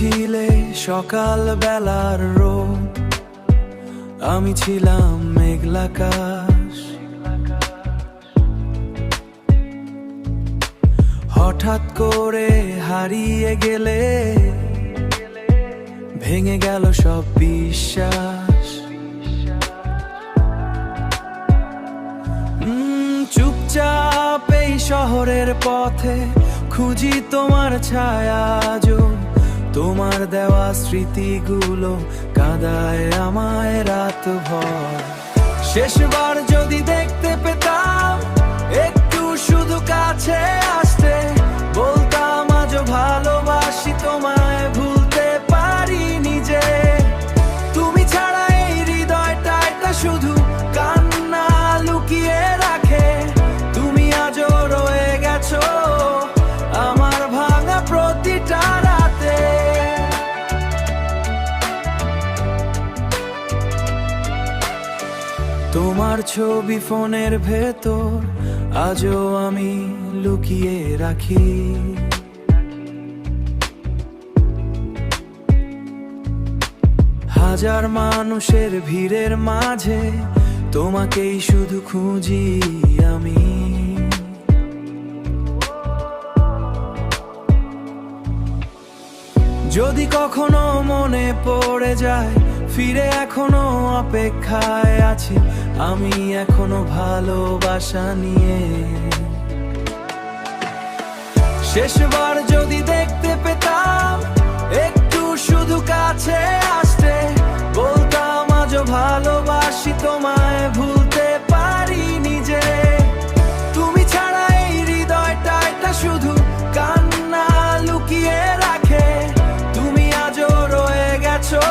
ছিলে সকাল বেলার রোদ, আমি ছিলাম মেঘলা আকাশ। হঠাৎ করে হারিয়ে গেলে ভেঙে গেল সব বিশ্বাস। চুপচাপ এই শহরের পথে খুঁজি তোমার ছায়া, আজও তোমার দেওয়া স্মৃতিগুলো কাঁদায় আমায় রাত ভর। শেষবার যদি দেখতে পেতাম, একটু শুধু কাছে আসতে, বলতাম আজও ভালোবাসি তোমায়, ভুলতে পারিনি যে। তুমি ছাড়া এই হৃদয়টা এটা শুধু কান্না লুকিয়ে রাখে। তুমি আজও রয়ে গেছো আমার ভাঙা প্রতিটা রাতে। তোমার ছবি ফোনের ভেতর আজও আমি লুকিয়ে রাখি। হাজার মানুষের ভিড়ের মাঝে তোমাকেই শুধু খুঁজি আমি। যদি কখনো মনে পড়ে যায়, ফিরে এখনো অপেক্ষায় আছি আমি, এখনো ভালোবাসা নিয়ে। শেষবার যদি দেখতে পেতাম, একটু শুধু কাছে আসতে, বলতাম আজও ভালোবাসি তোমায়, ভুলতে পারিনি যে। তুমি ছাড়া এই হৃদয়টা এটা শুধু কান্না লুকিয়ে রাখে। তুমি আজও রয়ে গেছো